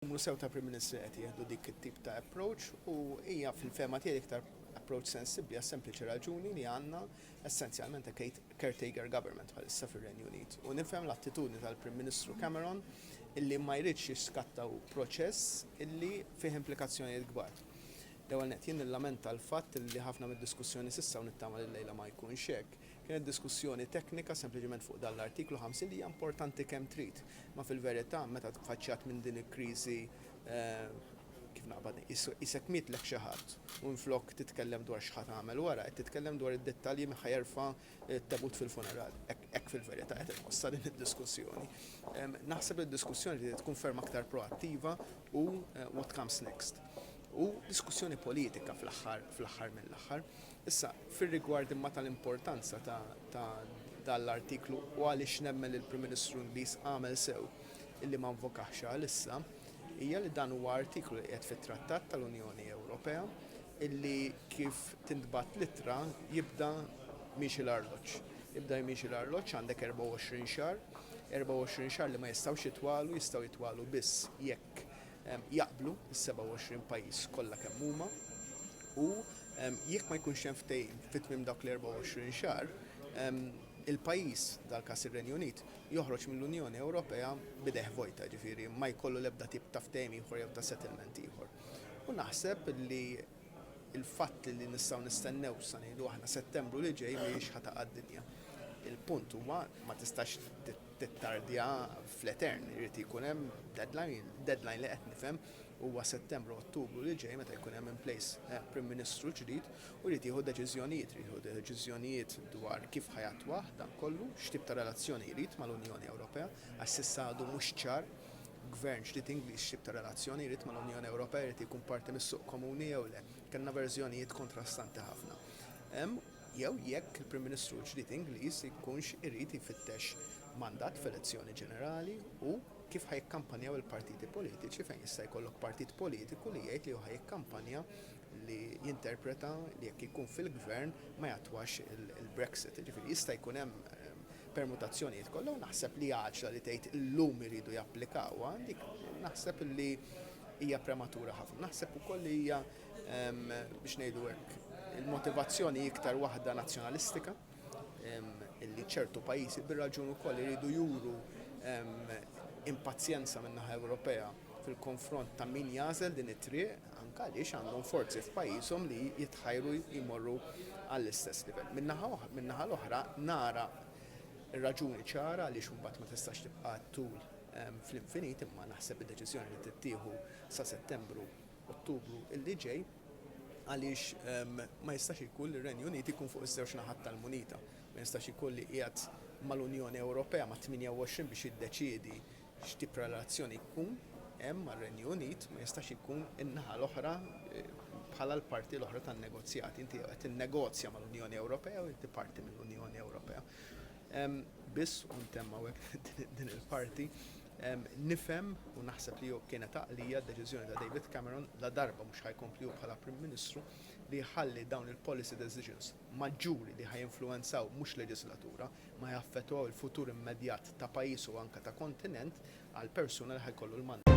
Musew ta' Prim Ministru qed jieħdu dik it-tip ta' approach u hija fil-fema tiegħi iktar approach sensibbli għas sempliċi raġuni li għandna essenzjalment caretaker government bħalissa fir-Renju Unit. U nifhem l-attitudni tal-Prim Ministru Cameron illi ma jridx jiskattaw proċess illi fih implikazzjonijiet kbar. L-ewwel nett jien nillamenta l-fatt li ħafna mid-diskussjoni s'issa u nittama li lejla ma jkunx hekk. Kienet diskussjoni teknika sempliċement fuq dan l-artiklu 5 li hija importanti kemm trid. Ma fil-verità meta tfaċċjat minn din il-kriżi kif naqbad isek mietlek xi ħadd u nflok titkellem dwar x'ħadd għamel wara, qed titkellem dwar id-dettalji mi ħajerfa' tabut fil-funeral. Hekk fil-verità qed inħossha din id-diskussjoni. Naħseb id-diskussjoni li tkun ferm aktar proattiva u what comes next. U diskussjoni politika fl-aħħar mill-aħħar. Issa, fir-rigward imma tal-importanza ta' dal-artiklu u għaliex nemmen il-Prim Ministru Ingliż għamel sew illi ma nvokax għalissa, hija li dan huwa artiklu li qiegħed fit-Trattat tal-Unjoni Ewropea illi kif tintbagħat littra jibda mixi l-arloġġ. Jibda jmixi l-arloġġ għandek 24 xahar, 24 xahar li ma jistgħux jistgħu jitwalu biss jekk jaqblu is-27 pajjiż kollha kemm huma u jekk ma jkunx hemm ftehim fit-tmiem dawk l-24 xahar, il-pajjiż dal-każ ir-Renju Unit joħroġ mill-Unjoni Ewropea bideh vojta, ġifieri ma jkollu l-ebda tip ta' ftehim ieħor jew ta' settlement ieħor. U naħseb li il-fatt li nistgħu nistennew sa ngħidu aħna Settembru li ġej mhijiex ħataqa' d-dinja. Il-punt huwa ma tistax tittardja fl-etern, irid ikun hemm deadline li qed nifhem huwa Settembru Ottubru li ġej meta jkun hemm in place Prim Ministru ġdid u jrid jieħu deċiżjonijiet dwar kif ħajatwaħ dan kollu, x'tip ta' relazzjoni jrid mal-Unjoni Ewropea, għax s'issa għadu mhux ċar gvern ġdid Ingliż x'tip ta' relazzjoni jrid mal-Unjoni Ewropea jrid ikun parti mis-suq komuni jew le. Kellna verżjonijiet kontrastanti ħafna. Jew jekk il-Prim Ministru ġdid Ingliż jkunx irid jfittex mandat f'elezzjoni ġenerali u kif ħajkampanjaw il-partiti politiċi fejn jista' jkollok partit politiku li jgħid li hu ħajkampanja li jinterpreta li jekk ikun fil-gvern ma jatwax il-Brexit. Ġifieri jista' jkun hemm permutazzjonijiet kollha u naħseb li għaġla li tgħid illum iridu japplikawha dik naħseb li hija prematura ħafna. Naħseb ukoll li hija biex ngħidu hekk il-motivazzjoni iktar waħda nazzjonalistika illi ċertu pajjiżi bir-raġun ukoll iridu juru impazjenza min-naħa Ewropea fil-konfront ta' min jażel din it-triq anke għaliex għandhom forzi f'pajjiżhom li jitħajru jmorru għall-istess livell. Min-naħa l-oħra nara r-raġuni ċara għaliex imbagħad ma tistax tibqa' tul fl-infinit imma naħseb id-deċiżjoni li tittieħu sa Settembru Ottubru illi ġej għaliex ma jistax ikun li r-Renju Unit ikun fuq iż-żewġ naħat tal-munita. Ma jistax ikun li qiegħed mal-Unjoni Ewropea ma' 28 biex jiddeċiedi x'tip relazzjoni jkun hemm mar-Renju Unit, ma jistax ikun in-naħa l-oħra bħala l-parti l-oħra tan-negozjati. Inti qed tinnegozja mal-Unjoni Ewropea u inti parti mill-Unjoni Ewropea. Biss u ntemma hekk din il-parti nifhem u naħseb li kienet għaqlija d-deċiżjoni ta' David Cameron la darba mhux ħajkompli bħala Prim Ministru li jħalli dawn il-policy decisions maġġuri li ħajinfluwenzaw mhux leġislatura ma jaffettwaw il-futur immedjat ta' pajjiż u anke ta' kontinent għal persuna li ħajkollu l-mandat.